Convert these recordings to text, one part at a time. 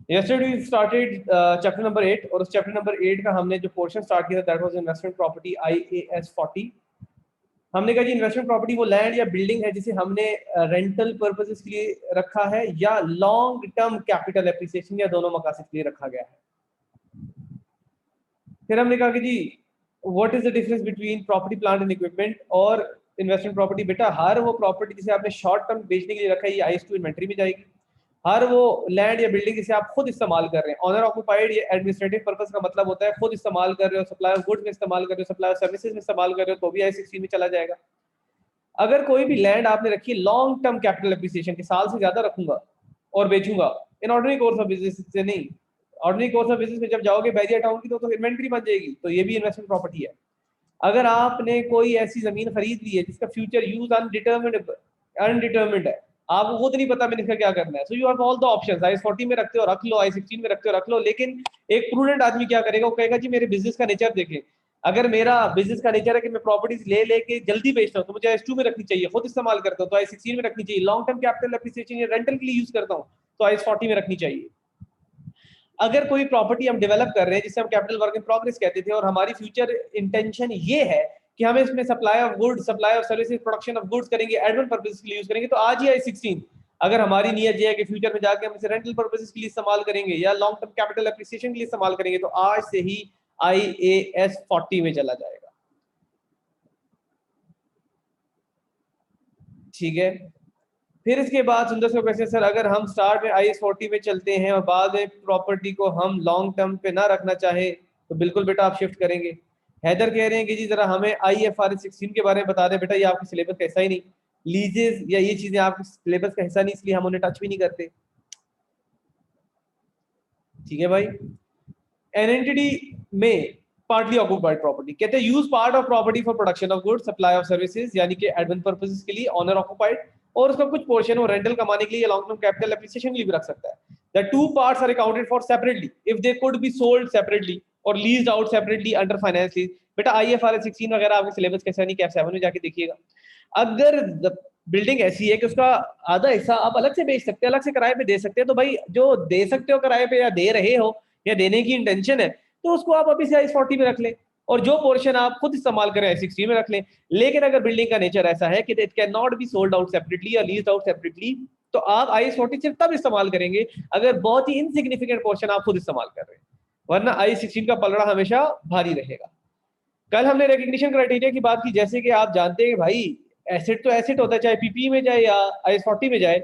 Yesterday we started chapter number 8 और उस chapter number 8 का हमने जो portion start किया था that was investment property IAS 40। हमने कहा जी इन्वेस्टमेंट प्रॉपर्टी वो लैंड या बिल्डिंग है जिसे हमने रेंटल पर्पसेस के लिए रखा है या लॉन्ग टर्म कैपिटल एप्रिसिएशन या दोनों मकासद के लिए रखा गया है। फिर हमने कहा कि जी what is the difference between property plant and equipment और इन्वेस्टमेंट प्रॉपर्टी। बेटा हर वो प्रॉपर्टी जिसे आपने शॉर्ट टर्म बेचने के लिए रखा है ये IS2 इन्वेंटरी में जाएगी। हर वो लैंड या बिल्डिंग जिसे आप खुद इस्तेमाल कर रहे हैं ऑनर ऑक्यूपाइड ये एडमिनिस्ट्रेटिव पर्पस का मतलब होता है खुद इस्तेमाल कर रहे हो, सप्लाई ऑफ गुड्स में इस्तेमाल कर रहे हो, सप्लाई ऑफ सर्विसेज में इस्तेमाल कर रहे हो तो भी IS16 में चला जाएगा। अगर कोई भी लैंड आपने रखी है लॉन्ग टर्म कैपिटल एप्रिसिएशन के साल से ज्यादा रखूंगा और बेचूंगा in ordinary course of business से नहीं, ऑर्डिनरी कोर्स ऑफ बिजनेस में जब जाओगे बैरियर टाउन की तो इन्वेंटरी बन जाएगी तो ये भी इन्वेस्टमेंट प्रॉपर्टी है। अगर आपने कोई ऐसी जमीन खरीद ली है जिसका फ्यूचर यूज अनडिटर्मिन्ड है, आपको खुद नहीं पता मैंने इसका क्या करना है, so you have all the options. IS40 में रखते हो रख लो, IS16 में रखते हो रख लो, लेकिन एक प्रूडेंट आदमी क्या करेगा, वो कहेगा जी मेरे बिजनेस का नेचर देखें, अगर मेरा बिजनेस का नेचर है कि मैं प्रॉपर्टीज ले लेके जल्दी बेचता हूँ तो मुझे IS2 में रखनी चाहिए, खुद इस्तेमाल करता हूँ तो IS16 में रखनी चाहिए, लॉन्ग टर्म कैपिटल एप्रिसिएशन या रेंटल के लिए यूज करता हूँ तो IS40 में रखनी चाहिए। अगर कोई प्रॉपर्टी हम डेवलप कर रहे हैं जिसे हम कैपिटल वर्क इन प्रोग्रेस कहते थे और हमारी फ्यूचर इंटेंशन ये है कि हम इसमें supply of goods, supply of services, production of goods करेंगे, एडमिन पर्पसेस के लिए यूज करेंगे तो आज ही IS16। अगर हमारी नीयत ये है कि फ्यूचर में जाके हम इसे रेंटल पर्पसेस के लिए इस्तेमाल करेंगे या लॉन्ग टर्म कैपिटल एप्रिसिएशन के लिए इस्तेमाल करेंगे तो आज से ही IAS40 में चला जाएगा। ठीक है, फिर इसके बाद सुंदर से क्वेश्चन, सर अगर हम स्टार्ट में IS40 में चलते हैं और बाद में प्रॉपर्टी को हम लॉन्ग टर्म पे ना रखना चाहे तो बिल्कुल बेटा आप शिफ्ट करेंगे। हैदर कह रहे हैं कि जी जरा हमें IFRS 16 के बारे में बता दें। बेटा ये आपके सिलेबस का हिस्सा ही नहीं, लीजेस या ये चीजें आपके सिलेबस का हिस्सा नहीं, इसलिए हम उन्हें टच भी नहीं करते। ठीक है भाई, एन एंटिटी में पार्टली ऑक्यूपाइड प्रॉपर्टी कहते हैं use part of property for production of goods, supply of services यानी कि एडमिन पर्पसेस के लिए ऑनर ऑक्यूपाइड, और उसका कुछ पोर्शन वो रेंटल कमाने के लिए या लॉन्ग टर्म कैपिटल एप्रिसिएशन के लिए भी रख सकता है। The two parts are accounted for separately if they could be sold separately और leased out separately under finance lease. बेटा IFRS 16 वगैरह आपके सिलेबस कैसा नहीं, कैप 7 में जाके देखिएगा। अगर बिल्डिंग ऐसी है कि उसका आधा हिस्सा आप अलग से बेच सकते हैं, अलग से किराए पे दे सकते हैं, तो भाई जो दे सकते हो किराए पे या दे रहे हो या देने की इंटेंशन है तो उसको आप अभी से IS40 में रख लें और जो पोर्शन आप खुद इस्तेमाल करें IS16 में रख लें। लेकिन अगर बिल्डिंग का नेचर ऐसा है कि it can not be sold out separately या लीज्ड आउट सेपरेटली तो आप IS40 सिर्फ तब इस्तेमाल करेंगे अगर बहुत ही इनसिग्निफिकेंट पोर्शन आप खुद इस्तेमाल कर रहे हैं, वरना IS16 का पलड़ा हमेशा भारी रहेगा। कल हमने रिकग्निशन क्राइटेरिया की बात की, जैसे कि आप जानते हैं भाई एसेट तो एसेट होता है, चाहे PPE में जाए या IS40 में जाए।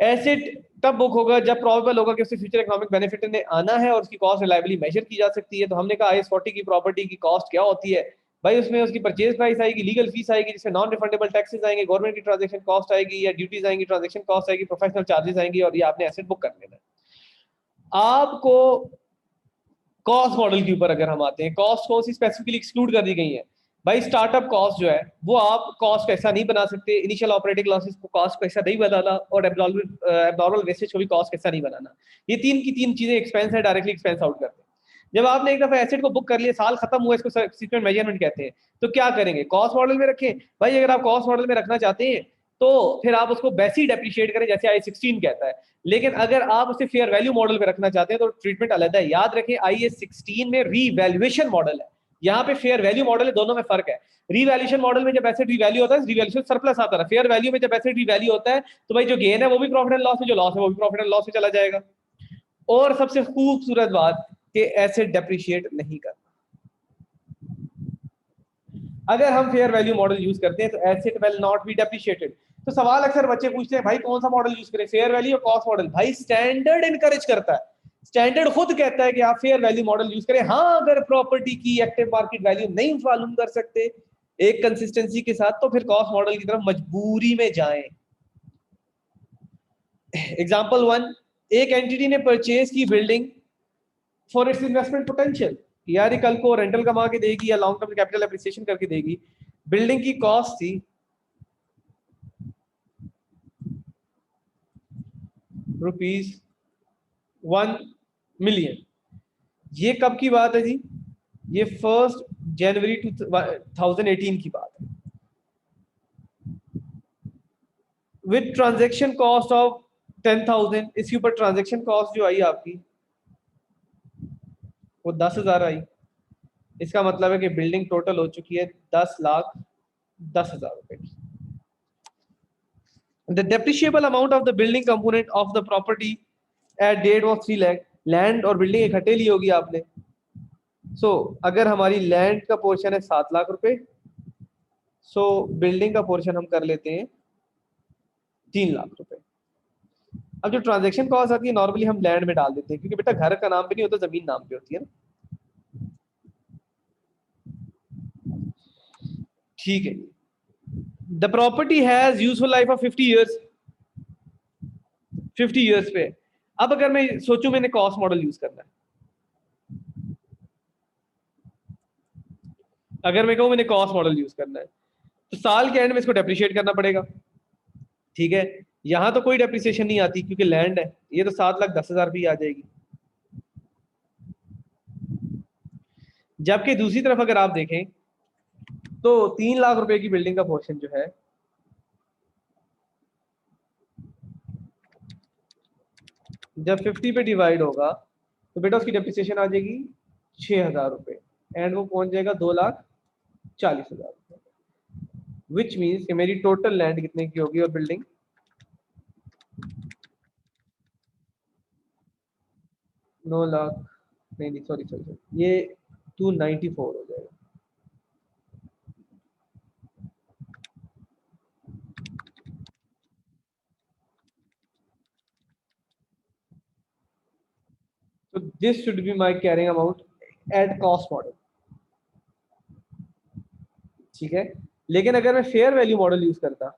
एसेट तब बुक होगा जब प्रोबेबल होगा कि उससे फ्यूचर इकोनॉमिक बेनिफिट ने आना है और उसकी कॉस्ट रिलायबली मेजर की जा सकती है। तो हमने कहा IS40 की प्रॉपर्टी की कॉस्ट क्या होती है भाई, उसमें उसकी परचेज प्राइस आएगी, लीगल फीस आएगी जिसमें नॉन रिफंडेबल टैक्सेस आएंगे, गवर्नमेंट की ट्रांजैक्शन कॉस्ट आएगी या ड्यूटीज आएंगी, ट्रांजैक्शन कॉस्ट आएगी, प्रोफेशनल चार्जेस आएंगी और ये आपने एसेट बुक कर लेना है। आपको कॉस्ट मॉडल के ऊपर अगर हम आते हैं, कॉस्ट कौन सी स्पेसिफिकली एक्सक्लूड कर दी गई है भाई, स्टार्टअप कॉस्ट जो है वो आप कॉस्ट ऐसा नहीं बना सकते, इनिशियल ऑपरेटिंग लॉसेस को कॉस्ट को ऐसा नहीं बनाना और एब्नॉर्मल वेस्टेज को भी कॉस्ट ऐसा नहीं बनाना। ये तीन की तीन चीजें एक्सपेंस है, डायरेक्टली एक्सपेंस आउट करते हैं। जब आपने एक दफा एसेट को बुक कर लिया, साल खत्म हुआ, इसको सब्सिक्वेंट मेजरमेंट कहते हैं, तो क्या करेंगे, कॉस्ट मॉडल में रखें। भाई अगर आप कॉस्ट मॉडल में रखना चाहते हैं तो फिर आप उसको वैसे ही डेप्रिशिएट करें जैसे IS16 कहता है, लेकिन अगर आप उसे फेयर वैल्यू मॉडल में रखना चाहते हैं तो ट्रीटमेंट अलग है। याद रखें IS16 में रीवैल्यूएशन मॉडल है, यहाँ पे फेयर वैल्यू मॉडल है, दोनों में फर्क है। रीवैल्यूएशन मॉडल में जब एसेट रीवैल्यू होता है रीवैल्यूएशन सरप्लस आता है, फेयर वैल्यू में जब एसेट रीवैल्यू होता है तो भाई जो गेन है वो भी प्रॉफिट एंड लॉस में, जो लॉस है वो भी प्रॉफिट एंड लॉस में चला जाएगा। और सबसे खूबसूरत बात कि एसेट डेप्रिशिएट नहीं करना। अगर हम फेयर वैल्यू मॉडल यूज करते हैं तो asset will not be depreciated. तो सवाल अक्सर बच्चे पूछते हैं भाई कौन सा मॉडल यूज करें, फेयर वैल्यू या कॉस्ट मॉडल। भाई स्टैंडर्ड इनकरेज करता है, स्टैंडर्ड खुद कहता है कि आप फेयर वैल्यू मॉडल यूज करें। हाँ अगर प्रॉपर्टी की एक्टिव मार्केट वैल्यू नहीं मालूम कर सकते एक कंसिस्टेंसी के साथ तो फिर कॉस्ट मॉडल की तरफ मजबूरी में जाएं। एग्जांपल 1, एक एंटिटी ने परचेज की building for its investment potential, यार कल को रेंटल कमा के देगी या लॉन्ग टर्म कैपिटल एप्रिसिएशन करके देगी। बिल्डिंग की कॉस्ट थी ₹1 मिलियन। ये कब की बात है जी, ये 1 जनवरी 2018 की बात है। विद ट्रांजैक्शन कॉस्ट ऑफ 10,000, इसके ऊपर ट्रांजेक्शन कॉस्ट जो आई आपकी वो 10,000 आई। इसका मतलब है कि बिल्डिंग टोटल हो चुकी है 10,10,000 रुपए की। The depreciable amount of the building component of the property at date was 3 lakh. Land और बिल्डिंग इकट्ठे ली होगी आपने। अगर हमारी लैंड का पोर्शन है 7 लाख रुपए, बिल्डिंग का पोर्शन हम कर लेते हैं 3 लाख रुपए। अब जो ट्रांजैक्शन कॉस्ट आती है नॉर्मली हम लैंड में डाल देते हैं, क्योंकि बेटा घर का नाम पे नहीं होता, जमीन नाम पे होती है ना। ठीक है। The property has useful life of 50 years. 50 years पे अब अगर मैं सोचूं मैंने कॉस्ट मॉडल यूज करना है, अगर मैं कहूं मैंने कॉस्ट मॉडल यूज करना है, तो साल के एंड में इसको डेप्रिशिएट करना पड़ेगा। ठीक है, यहां तो कोई डेप्रिसिएशन नहीं आती क्योंकि लैंड है, ये तो 7,10,000 भी आ जाएगी। जबकि दूसरी तरफ अगर आप देखें तो 3 लाख रुपए की बिल्डिंग का पोर्शन जो है जब 50 पे डिवाइड होगा तो बेटा उसकी डेप्रिसिएशन आ जाएगी 6,000 रुपए, एंड वो पहुंच जाएगा 2,40,000 रुपए। विच मीन्स कि मेरी टोटल लैंड कितने की होगी और बिल्डिंग 9 लाख, नहीं सॉरी, ये 294 हो जाएगा। So this should be my carrying amount at cost model। ठीक है, लेकिन अगर मैं फेयर वैल्यू मॉडल यूज करता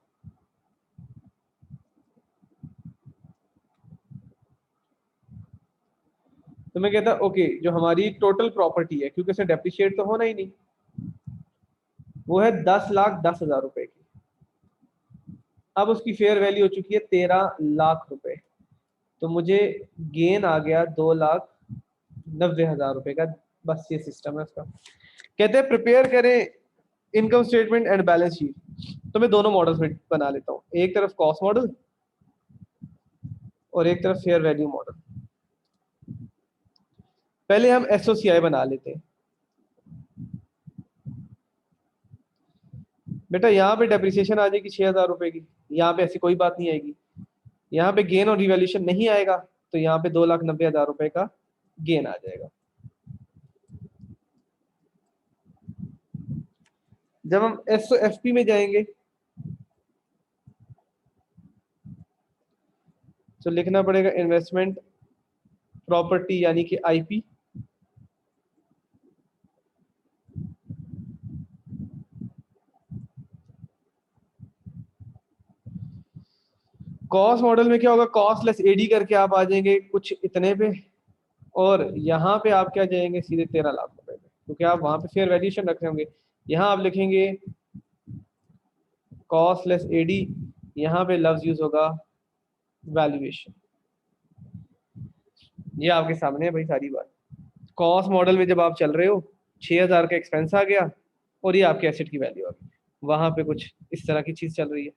तो मैं कहता ओके जो हमारी टोटल प्रॉपर्टी है, क्योंकि उसे डेप्रिशिएट तो होना ही नहीं, वो है 10,10,000 रुपए की। अब उसकी फेयर वैल्यू हो चुकी है 13 लाख रुपए, तो मुझे गेन आ गया 2,90,000 रुपए का। बस ये सिस्टम है उसका। कहते हैं प्रिपेयर करें income statement and balance sheet, तो मैं दोनों मॉडल्स में बना लेता हूँ, एक तरफ कॉस्ट मॉडल और एक तरफ फेयर वैल्यू मॉडल। पहले हम एसओसीआई बना लेते हैं। बेटा यहाँ पे डेप्रिसिएशन आ जाएगी 6,000 रुपए की, यहाँ पे ऐसी कोई बात नहीं आएगी। यहाँ पे गेन और रिवैल्यूएशन नहीं आएगा, तो यहाँ पे 2,90,000 रुपए का गेन आ जाएगा। जब हम एसओएफपी में जाएंगे तो लिखना पड़ेगा इन्वेस्टमेंट प्रॉपर्टी यानी कि आईपी, कॉस्ट मॉडल में क्या होगा, कॉस्ट लेस एडी करके आप आ जाएंगे कुछ इतने पे, और यहाँ पे आप क्या जाएंगे सीधे 13 लाख रुपए पे, क्योंकि आप वहां पे फेयर वैल्यूएशन रखे होंगे। यहाँ आप लिखेंगे कॉस्ट लेस एडी, यहाँ पे लफ्ज यूज होगा वैल्यूएशन। ये आपके सामने है भाई सारी बात। कॉस्ट मॉडल में जब आप चल रहे हो 6,000 का एक्सपेंस आ गया और ये आपके एसेट की वैल्यू आ गई, वहां पे कुछ इस तरह की चीज चल रही है।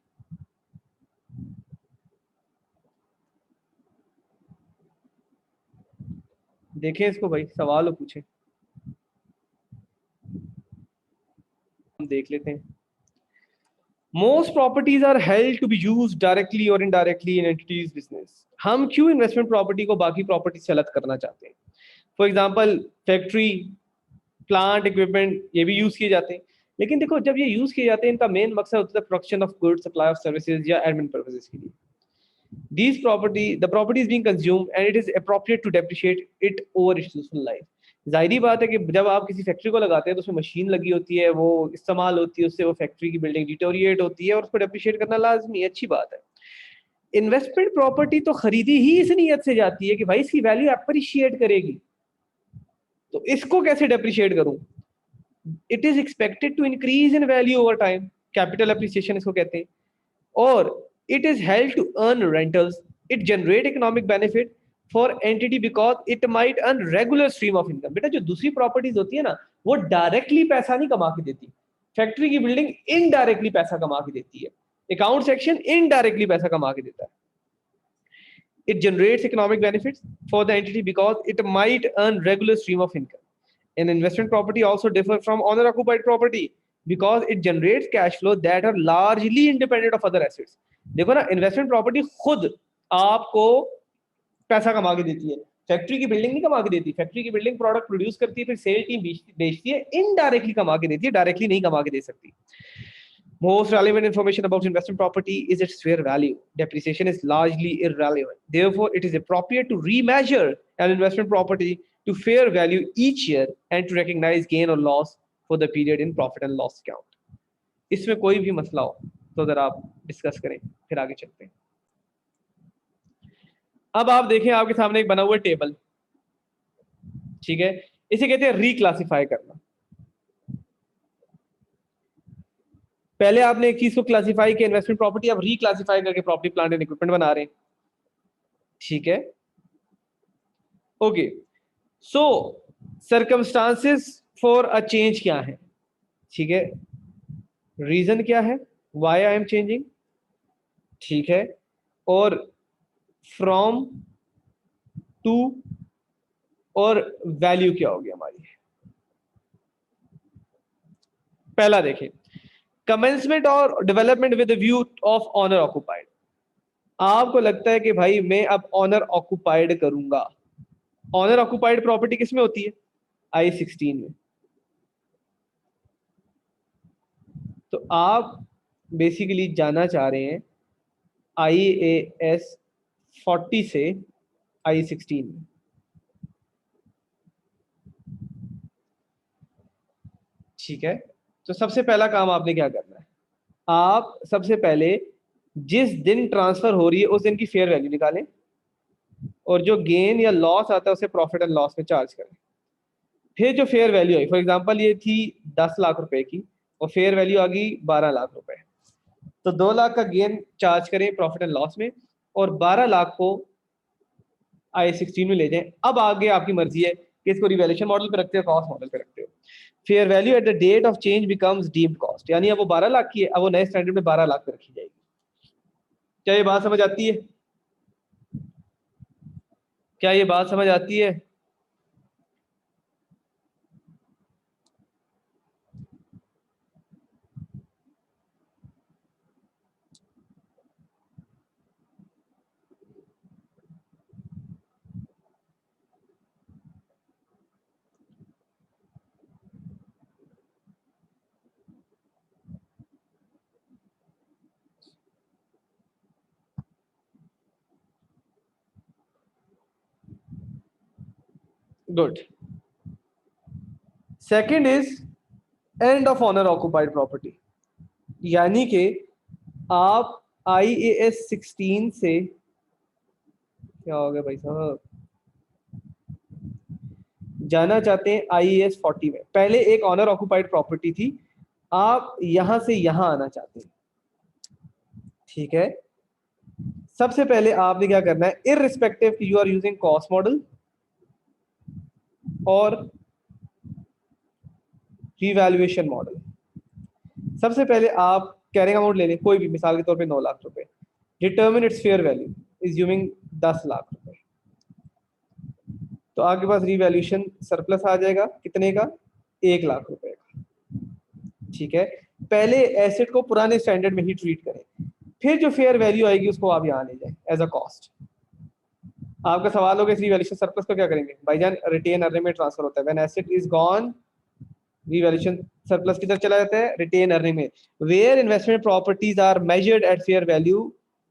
देखें इसको भाई, सवाल हो पूछे, हम देख लेते हैं। Most properties are held to be used directly और इनडायरेक्टली इन एंटिटीज बिजनेस। हम क्यों इन्वेस्टमेंट प्रॉपर्टी को बाकी प्रॉपर्टी से अलग करना चाहते हैं? For example factory, plant, equipment, ये भी यूज किए जाते हैं। लेकिन देखो जब ये यूज किए जाते हैं इनका मेन मकसद होता है production of goods, supply of services या एडमिन पर्पसेस के लिए। These property, the property is being consumed and it is appropriate to depreciate it over its useful life। जाहिर बात है कि जब आप किसी फैक्ट्री को लगाते हैं तो उसमें मशीन लगी होती है, वो इस्तेमाल होती है, उससे वो फैक्ट्री की बिल्डिंग डिटोरिएट होती है और उसको डेप्रिशिएट करना लाजमी है, अच्छी बात है। इन्वेस्टमेंट प्रॉपर्टी तो खरीदी ही इस नीयत से जाती है कि भाई इसकी वैल्यू अप्रिशिएट करेगी, तो इसको कैसे डेप्रिशिएट करूं? It is expected to increase in value over time, capital appreciation इसको कहते हैं। और it is held to earn rentals, it generate economic benefit for entity because it might earn regular stream of income। बेटा जो दूसरी properties होती है ना वो डायरेक्टली पैसा नहीं कमा के देती, फैक्ट्री की बिल्डिंग इनडायरेक्टली पैसा कमा के देती है, अकाउंट सेक्शन इनडायरेक्टली पैसा कमा के देता है। It generates economic benefits for the entity because it might earn regular stream of income. An investment property also differs from owner occupied property because it generates cash flow that are largely independent of other assets. देखो ना, investment property खुद आपको पैसा कमा के देती है, factory की बिल्डिंग नहीं कमा के देती। फैक्ट्री की बिल्डिंग प्रोडक्ट प्रोड्यूस करती है, फिर सेल टीम बेचती है, इनडायरेक्टली कमा के देती है, डायरेक्टली नहीं कमा के दे सकती। Most relevant information about investment property is its fair value. Depreciation is largely irrelevant. Therefore, it is appropriate to remeasure an investment property to fair value each year and to recognize gain or loss for the period in profit and loss account. इसमें कोई भी मसला हो तो जरा आप discuss करें, फिर आगे चलते हैं। अब आप देखें, आपके सामने एक बना हुआ टेबल, ठीक है, इसे कहते हैं रिक्लासिफाई करना। पहले आपने एक चीज को क्लासिफाई किया इन्वेस्टमेंट प्रॉपर्टी, अब रिक्लासिफाई करके प्रॉपर्टी प्लांट एंड इक्विपमेंट बना रहे हैं, ठीक है। Okay, so circumstances for a change क्या है, ठीक है, रीजन क्या है, व्हाई आई एम चेंजिंग, ठीक है, और फ्रॉम टू, और वैल्यू क्या होगी हमारी। पहला देखें, कमेंसमेंट और development with view of owner occupied. आपको लगता है कि भाई मैं अब ऑनर ऑक्युपाइड करूंगा। ऑनर ऑक्युपाइड प्रॉपर्टी किस में होती है, I-16 में। तो आप बेसिकली जाना चाह रहे हैं IAS 40 से I-16 में। ठीक है, तो सबसे पहला काम आपने क्या करना है, आप सबसे पहले जिस दिन ट्रांसफर हो रही है उस दिन की फेयर वैल्यू निकालें, और जो गेन या लॉस आता है उसे प्रॉफिट एंड लॉस में चार्ज करें। फिर जो fair value I, for example ये थी 10 लाख रुपए की और फेयर वैल्यू आ गई 12 लाख रुपए, तो 2 लाख का गेन चार्ज करें प्रॉफिट एंड लॉस में और 12 लाख को I-16 में ले जाएं। अब आगे आपकी मर्जी है कि इसको रिवैल्यूएशन मॉडल पे रखते हो, कॉस्ट मॉडल पे रखते हो। Fair value at the date of change becomes deemed cost, यानी अब वो 12 लाख की है, अब वो नए स्टैंडर्ड में 12 लाख पे रखी जाएगी। क्या ये बात समझ आती है, क्या ये बात समझ आती है? Good. Second is end of owner occupied property, यानी कि आप IAS 16 से, क्या हो गया भाई साहब, जाना चाहते हैं IAS 40 में। पहले एक ऑनर ऑक्युपाइड प्रॉपर्टी थी, आप यहां से यहां आना चाहते हैं, ठीक है। सबसे पहले आपने क्या करना है, irrespective you are using cost model और रिवैल्यूएशन मॉडल। सबसे पहले आप कैरिंग अमाउंट ले लें, कोई भी, मिसाल के तौर पे 9 लाख रुपए, determine its fair value assuming 10 lakh रुपए। तो आपके पास रिवैल्यूएशन सरप्लस आ जाएगा कितने का, 1 लाख रुपए का, ठीक है। पहले एसेट को पुराने स्टैंडर्ड में ही ट्रीट करें, फिर जो फेयर वैल्यू आएगी उसको आप यहाँ ले जाएं एज अ कॉस्ट। आपका सवाल होगा इस रिवैल्यूएशन सरप्लस को क्या करेंगे भाईजान, रिटेन अर्निंग में ट्रांसफर होता है। When asset is gone, revaluation surplus किधर चला जाता है, रिटेन अर्निंग में। Where investment properties are measured at fair value,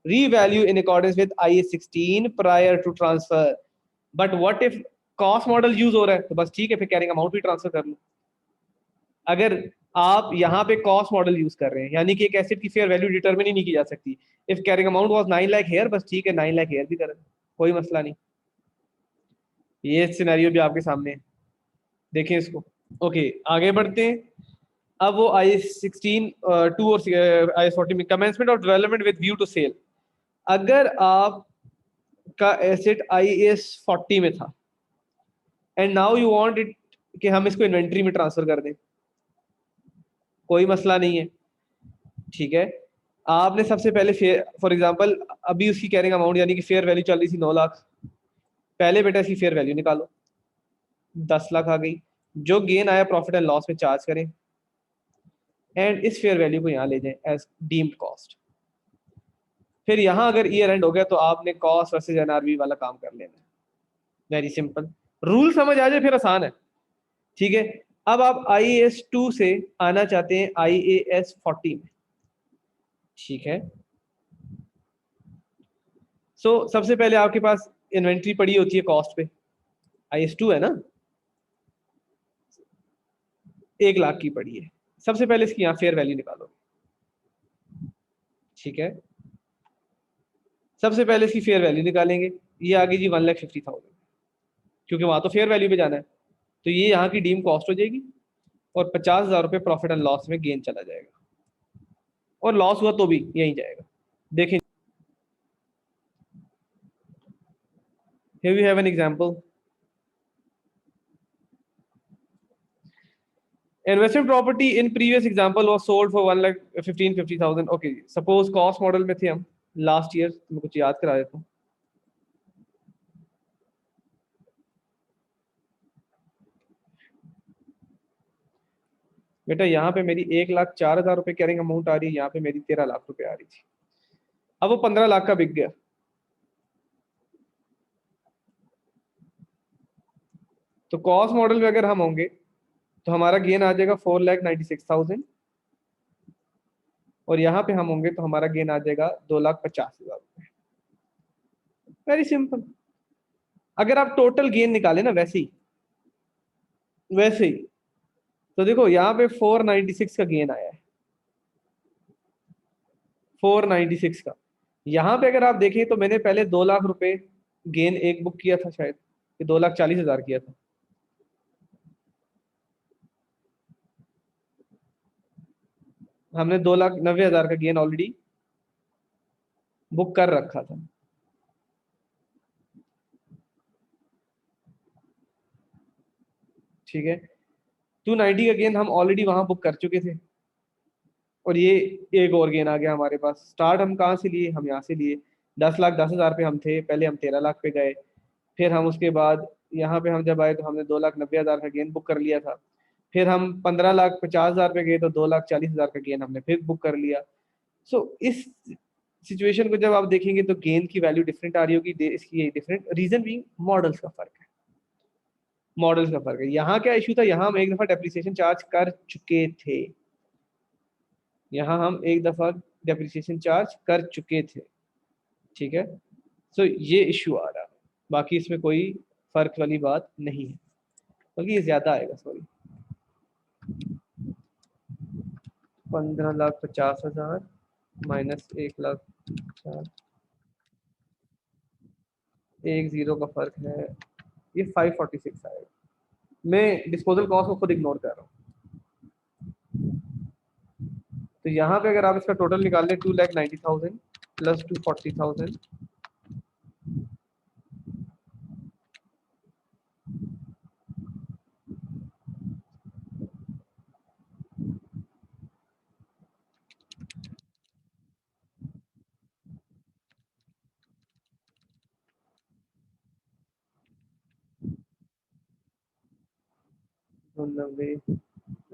revalue in accordance with IAS 16 prior to transfer. But what if cost model use हो रहा है, तो बस ठीक है, फिर कैरिंग अमाउंट भी ट्रांसफर कर लो। अगर आप यहाँ पे कॉस्ट मॉडल यूज कर रहे हैं, यानी कि एक एसेट की फेयर वैल्यू डिटरमिन ही नहीं की जा सकती। If carrying amount was 9 lakh here, बस ठीक है 9 लाख हेयर भी कर, कोई मसला नहीं। ये सिनेरियो भी आपके सामने है, देखें इसको। ओके, आगे बढ़ते हैं। अब वो I-16 2 और IAS 40 में commencement of development with view to sale. अगर आप का एसेट IAS 40 में था and now you want it कि हम इसको इन्वेंट्री में ट्रांसफर कर दें, कोई मसला नहीं है, ठीक है। आपने सबसे पहले फॉर एग्जांपल अभी उसकी कैरिंग अमाउंट यानी कि फेयर वैल्यू चल रही थी 9 लाख, पहले बेटा इसकी फेयर वैल्यू निकालो, 10 लाख आ गई, जो गेन आया प्रॉफिट एंड लॉस में चार्ज करें एंड इस फेयर वैल्यू को यहाँ ले जाएं एज डीम्ड कॉस्ट। फिर यहाँ अगर ईयर एंड हो गया तो आपने कॉस्ट वर्सेज एनआरवी वाला काम कर लेना है। वेरी सिंपल, रूल समझ आ जाए फिर आसान है, ठीक है। अब आप IAS 2 से आना चाहते हैं IAS 40 में, ठीक है। सबसे पहले आपके पास इन्वेंट्री पड़ी होती है कॉस्ट पे, IAS 2 है ना, 1 लाख की पड़ी है। सबसे पहले इसकी यहाँ फेयर वैल्यू निकालो, ठीक है। सबसे पहले इसकी फेयर वैल्यू निकालेंगे, ये आ गई जी 1,50,000, क्योंकि वहां तो फेयर वैल्यू पे जाना है, तो ये यहाँ की डीम कॉस्ट हो जाएगी और 50,000 रुपये प्रॉफिट एंड लॉस में गेन चला जाएगा, और लॉस हुआ तो भी यहीं जाएगा। देखें, here we have an example. Investment property in previous example was sold for 1,50,000. Okay, suppose cost model में थे हम लास्ट ईयर, मैं कुछ याद करा देता हूँ। बेटा यहाँ पे मेरी 1,04,000 रुपये कैरिंग अमाउंट आ रही है, यहाँ पे मेरी 13 लाख रुपए आ रही थी। अब वो 15 लाख का बिक गया, तो कॉस्ट मॉडल में अगर हम होंगे तो हमारा गेन आ जाएगा 4,96,000, और यहाँ पे हम होंगे तो हमारा गेन आ जाएगा 2,50,000 रुपये। Very simple. अगर आप टोटल गेन निकाले ना वैसे ही, तो देखो यहाँ पे 496 का गेन आया है, 496 का। यहाँ पे अगर आप देखें तो मैंने पहले 2 लाख रुपए गेन एक बुक किया था, शायद 2,40,000 किया था। हमने 2,90,000 का गेन ऑलरेडी बुक कर रखा था, ठीक है। 290 का गेन हम ऑलरेडी वहां बुक कर चुके थे, और ये एक और गेन आ गया हमारे पास। स्टार्ट हम कहाँ से लिए, हम यहाँ से लिए, 10,10,000 पे हम थे, पहले हम 13 लाख पे गए, फिर हम उसके बाद यहाँ पे हम जब आए तो हमने 2,90,000 का गेन बुक कर लिया था, फिर हम 15,50,000 पे गए तो 2,40,000 का गेन हमने फिर बुक कर लिया। इस सिचुएशन को जब आप देखेंगे तो गेन की वैल्यू डिफरेंट आ रही होगी, इसकी डिफरेंट रीजन भी मॉडल्स का फर्क है, मॉडल्स का फर्क है। यहाँ क्या इशू था, यहाँ हम एक दफा डेप्रिसिएशन चार्ज कर चुके थे, यहाँ हम एक दफा डेप्रिसिएशन चार्ज कर चुके थे, ठीक है। ये इशू आ रहा है, बाकी इसमें कोई फर्क वाली बात नहीं है, बल्कि ये ज्यादा आएगा। सॉरी, 15,50,000 माइनस 1,50,000, 1 0 का फर्क है, ये 546 आएगा। मैं डिस्पोजल कॉस्ट को खुद इग्नोर कर रहा हूँ। तो यहाँ पे अगर आप इसका टोटल निकाल लें 2,90,000 प्लस 240,000,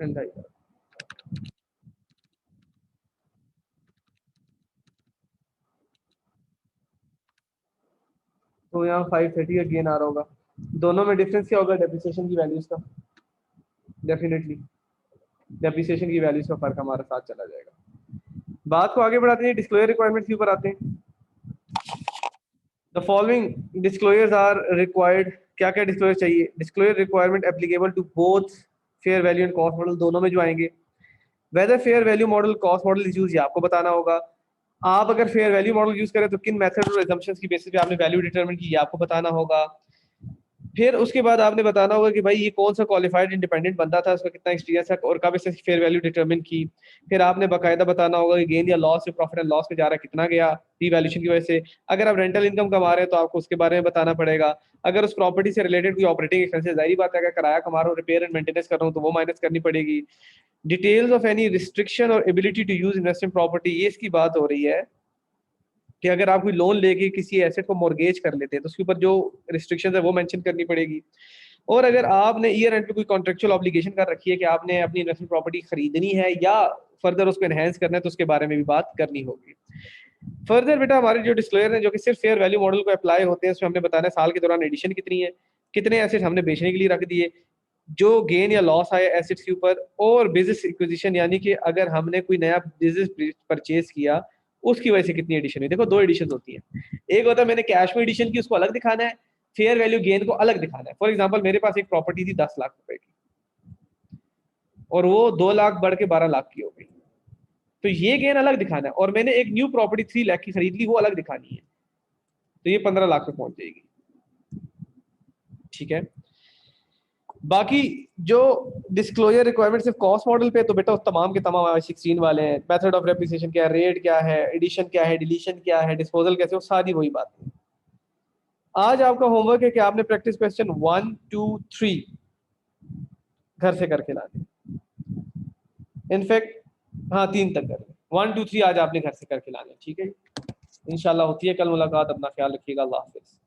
एंड तो यहाँ 530 का गेन आ रहा होगा। दोनों में डिफरेंस क्या होगा, डेप्रिसिएशन की वैल्यूज का, डेफिनेटली डेप्रिसिएशन की वैल्यूज का फर्क हमारे साथ चला जाएगा। बात को आगे बढ़ाते हैं, डिस्क्लोजर रिक्वायरमेंट के ऊपर आते हैं। The following disclosures are required, क्या क्या डिस्क्लोजर चाहिए। Disclosure requirement applicable to both fair value and cost model, दोनों में जो आएंगे। Whether fair value model cost model is use, ये आपको बताना होगा। आप अगर फेयर वैल्यू मॉडल यूज करें तो किन मेथड और assumptions की बेसिस पे आपने वैल्यू डिटरमिन की, ये आपको बताना होगा। फिर उसके बाद आपने बताना होगा कि भाई ये कौन सा क्वालिफाइड इंडिपेंडेंट बंदा था, उसका कितना एक्सपीरियंस है और कब इसने फेयर वैल्यू डिटरमिन की। फिर आपने बाकायदा बताना होगा कि गेन या लॉस, प्रॉफिट एंड लॉस में जा रहा है कितना गया रीवैल्यूएशन की वजह से। अगर आप रेंटल इनकम कमा रहे हैं तो आपको उसके बारे में बताना पड़ेगा। अगर उस प्रॉपर्टी से रिलेटेड कोई ऑपरेटिंग एक्सपेंसेस, जाहिर बात है अगर किराया कमा रहा हूँ, रिपेयर एंड मेंटेनेंस कर रहा हूँ तो वो माइनस करनी पड़ेगी। डिटेल्स ऑफ एनी रिस्ट्रिक्शन और ability to use investment property, ये इसकी बात हो रही है कि अगर आप कोई लोन लेके किसी एसेट को मॉर्गेज कर लेते हैं तो उसके ऊपर जो रिस्ट्रिक्शंस है वो मेंशन करनी पड़ेगी। और अगर आपने ईयर एंड पे कोई कॉन्ट्रेक्चुअल ऑब्लिगेशन कर रखी है कि आपने अपनी इन्वेस्टमेंट प्रॉपर्टी खरीदनी है या फर्दर उसको एनहेंस करना है तो उसके बारे में भी बात करनी होगी। फर्दर बेटा हमारे जो डिस्क्लोजर है जो कि सिर्फ फेयर वैल्यू मॉडल को अप्लाई होते हैं, उसमें हमने बताना है साल के दौरान एडिशन कितनी है, कितने एसेट हमने बेचने के लिए रख दिए, जो गेन या लॉस आया एसेट्स के ऊपर, और बिजनेस एक्विजिशन यानी कि अगर हमने कोई नया बिजनेस परचेज किया उसकी वजह से कितनी एडिशन हुई। देखो दो एडिशन होती है, एक होता है मैंने कैश में एडिशन की उसको अलग दिखाना है, फेयर वैल्यू गेन को अलग दिखाना है। फॉर एग्जांपल मेरे पास एक प्रॉपर्टी थी 10 लाख रुपए की और वो 2 लाख बढ़ के 12 लाख की हो गई, तो ये गेन अलग दिखाना है। और मैंने एक न्यू प्रॉपर्टी 3 लाख की खरीद ली, वो अलग दिखानी है, तो ये 15 लाख पे पहुंच जाएगी। ठीक है, बाकी जो डिस्क्लोजर रिक्वायरमेंट सिर्फ कॉस्ट मॉडल पे, तो बेटा तमाम के तमाम आई16 वाले हैं। मेथड ऑफ रेप्रिसिएशन क्या है, रेट क्या है, एडिशन क्या है, डिलीशन क्या है, डिस्पोजल कैसे, वो सारी वही बात है। आज आपका होमवर्क है कि आपने प्रैक्टिस क्वेश्चन 1 2 3 घर से करके लाने, इनफैक्ट हाँ 3 तक कर, 1 2 3 आज आपने घर से करके लाने। ठीक है, इंशाल्लाह होती है कल मुलाकात, अपना ख्याल रखिएगा, अल्लाह हाफिज।